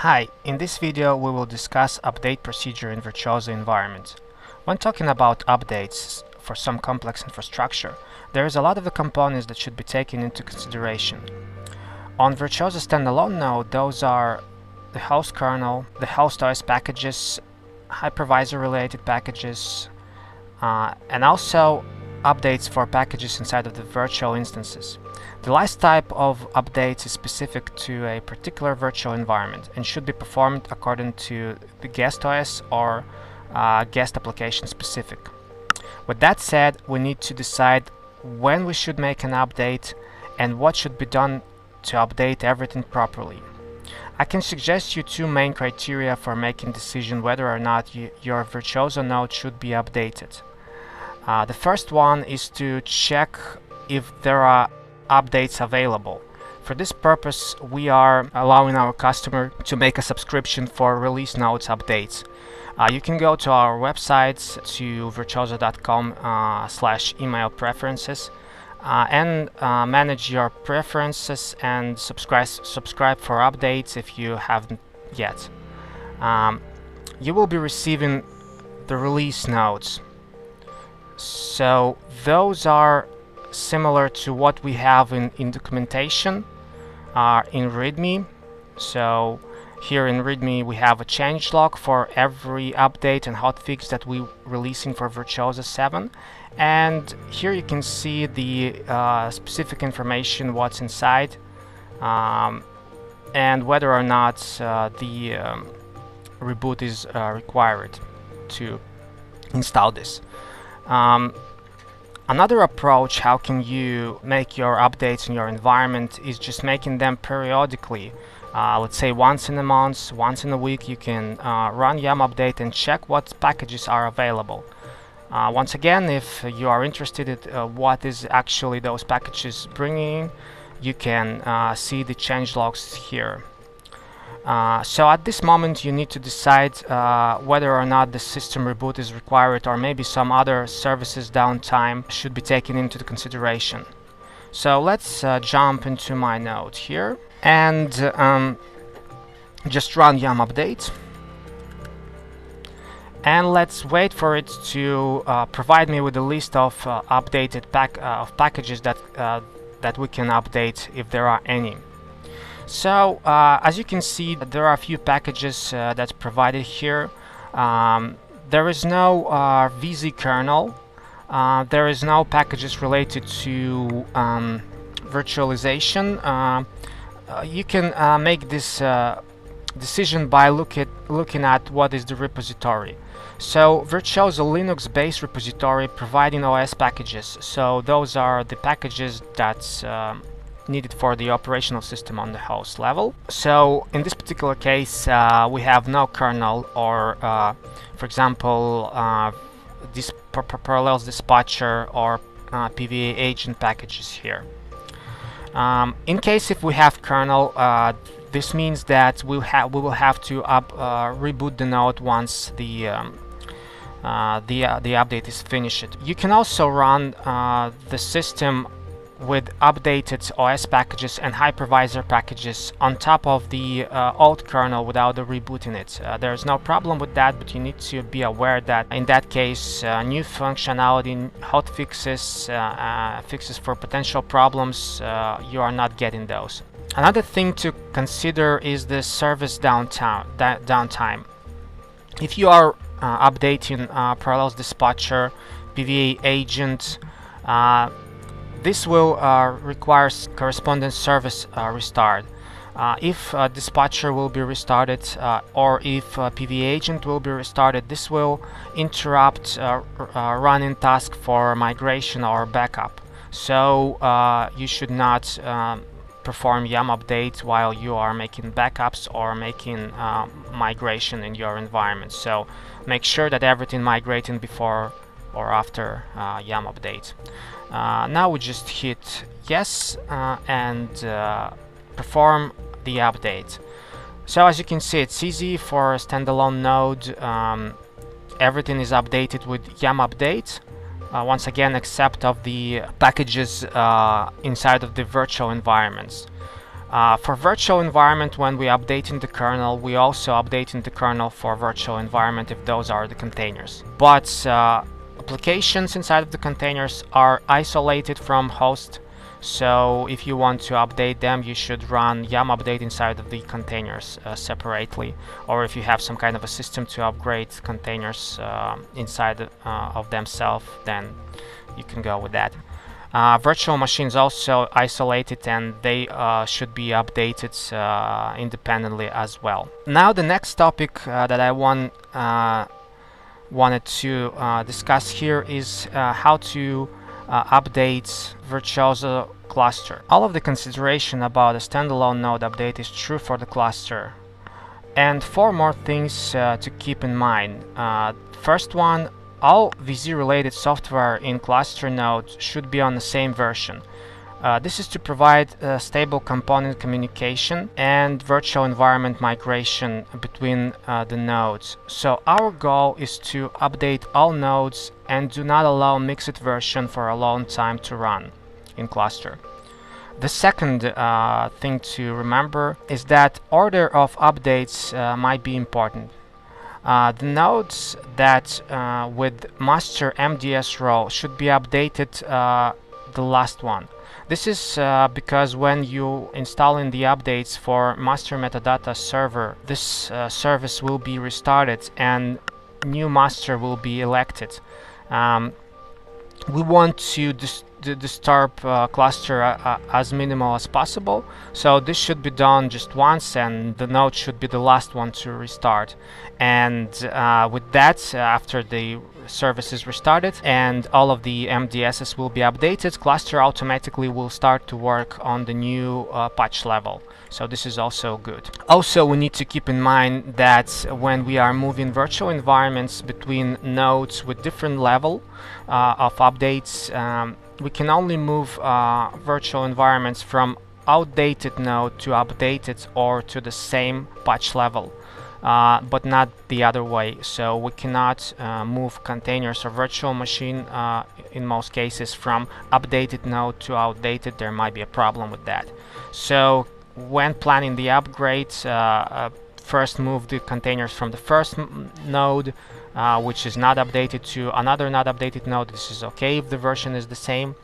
Hi, in this video we will discuss update procedure in Virtuozzo environment. When talking about updates for some complex infrastructure, there is a lot of the components that should be taken into consideration. On Virtuozzo standalone node, those are the host kernel, the host OS packages, hypervisor related packages, and also updates for packages inside of the virtual instances. The last type of updates is specific to a particular virtual environment and should be performed according to the guest OS or guest application specific. With that said, we need to decide when we should make an update and what should be done to update everything properly. I can suggest you two main criteria for making decision whether or not your Virtuozzo node should be updated. The first one is to check if there are updates available. For this purpose, we are allowing our customer to make a subscription for release notes updates. You can go to our website to virtuozzo.com/email preferences and manage your preferences and subscribe for updates if you haven't yet. You will be receiving the release notes. So those are similar to what we have in documentation in README. So here in README we have a changelog for every update and hotfix that we're releasing for Virtuozzo 7, and here you can see the specific information, what's inside, and whether or not the reboot is required to install this. Another approach how can you make your updates in your environment is just making them periodically. Let's say once in a month, once in a week, you can run yum update and check what packages are available. Once again, if you are interested in what is actually those packages bringing, you can see the changelogs here. So at this moment you need to decide whether or not the system reboot is required, or maybe some other services downtime should be taken into consideration. So let's jump into my node here and just run yum update, and let's wait for it to provide me with a list of updated packages that we can update if there are any. So as you can see, there are a few packages that's provided here. There is no VZ kernel. There is no packages related to virtualization. You can make this decision by looking at what is the repository. So Virtuozzo Linux-based repository providing OS packages. So those are the packages that's needed for the operational system on the host level. So in this particular case we have no kernel or for example this parallels dispatcher or PVA agent packages here. In case if we have kernel, this means that we will have to reboot the node once the update is finished. You can also run the system with updated OS packages and hypervisor packages on top of the old kernel without the rebooting it. There's no problem with that, but you need to be aware that in that case new functionality, hotfixes, fixes for potential problems, you are not getting those. Another thing to consider is the service downtime. If you are updating Parallels Dispatcher, PVA agent, this will require corresponding service restart. If dispatcher will be restarted or if PVA agent will be restarted, this will interrupt running task for migration or backup. So you should not perform yum update while you are making backups or making migration in your environment. So make sure that everything migrating before or after yum update. Now we just hit yes and perform the update. So as you can see, it's easy for a standalone node. Everything is updated with yum update. Once again, except of the packages inside of the virtual environments. For virtual environment, when we update in the kernel, we also update in the kernel for virtual environment if those are the containers. But applications inside of the containers are isolated from host, so if you want to update them, you should run yum update inside of the containers separately, or if you have some kind of a system to upgrade containers inside of themselves, then you can go with that. Virtual machines also isolated, and they should be updated independently as well. Now the next topic that I wanted to discuss here is how to update Virtuozzo cluster. All of the consideration about a standalone node update is true for the cluster. And 4 more things to keep in mind. First one, all VZ related software in cluster nodes should be on the same version. This is to provide stable component communication and virtual environment migration between the nodes. So our goal is to update all nodes and do not allow mixed version for a long time to run in cluster. The second thing to remember is that order of updates might be important. The nodes that with master MDS role should be updated the last one. This is because when you install in the updates for master metadata server, this service will be restarted and new master will be elected. We want to disturb cluster as minimal as possible, so this should be done just once, and the node should be the last one to restart. And with that, after the service is restarted and all of the MDSs will be updated, cluster automatically will start to work on the new patch level. So this is also good. Also, we need to keep in mind that when we are moving virtual environments between nodes with different level of updates, we can only move virtual environments from outdated node to updated or to the same patch level, but not the other way. So we cannot move containers or virtual machine in most cases from updated node to outdated. There might be a problem with that. So when planning the upgrade, first move the containers from the first node, which is not updated, to another not updated node. This is okay if the version is the same.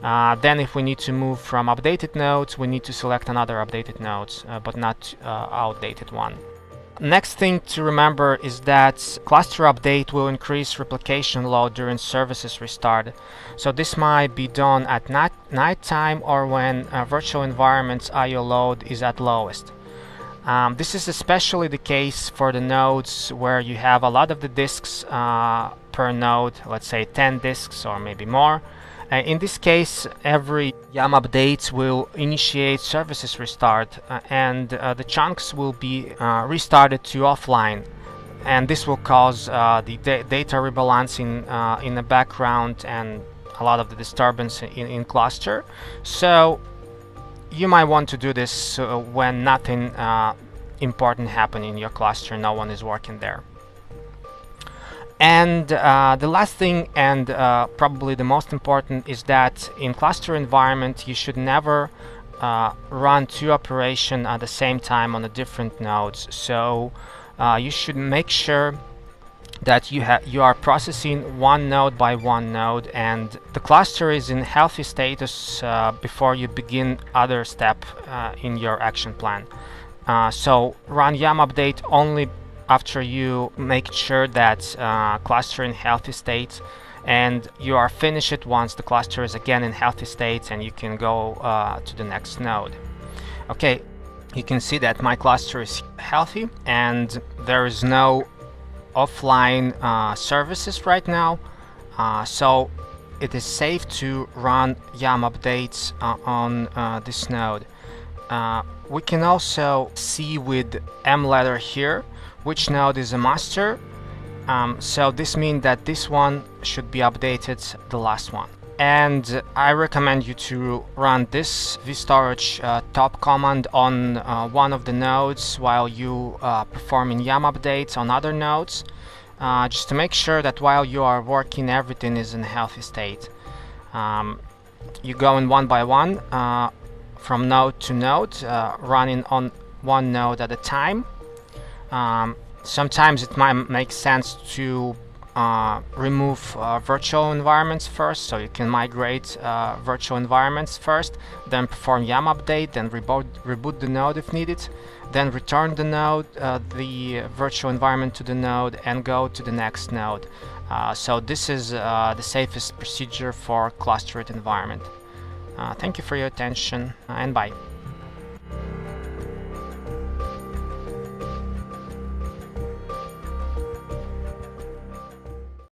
Then if we need to move from updated nodes, we need to select another updated nodes, but not outdated one. Next thing to remember is that cluster update will increase replication load during services restart. So this might be done at night time or when virtual environment's I/O load is at lowest. This is especially the case for the nodes where you have a lot of the disks per node, let's say 10 disks or maybe more. In this case, every yum update will initiate services restart, and the chunks will be restarted to offline, and this will cause the data rebalancing in the background and a lot of the disturbance in cluster. So you might want to do this when nothing important happens in your cluster, no one is working there. And the last thing, and probably the most important, is that in cluster environment you should never run 2 operations at the same time on the different nodes. So you should make sure that you are processing one node by one node, and the cluster is in healthy status before you begin other step in your action plan. So run yum update only after you make sure that cluster in healthy state, and you are finished once the cluster is again in healthy state, and you can go to the next node. Okay, you can see that my cluster is healthy and there is no offline services right now, so it is safe to run yum updates on this node. We can also see with M letter here which node is a master, so this means that this one should be updated the last one. And I recommend you to run this vstorage top command on one of the nodes while you performing yum updates on other nodes, just to make sure that while you are working everything is in a healthy state. You go in one by one. from node to node, running on one node at a time. Sometimes it might make sense to remove virtual environments first, so you can migrate virtual environments first, then perform yum update, then reboot the node if needed, then return the node, the virtual environment to the node, and go to the next node. So this is the safest procedure for clustered environment. Thank you for your attention, and bye.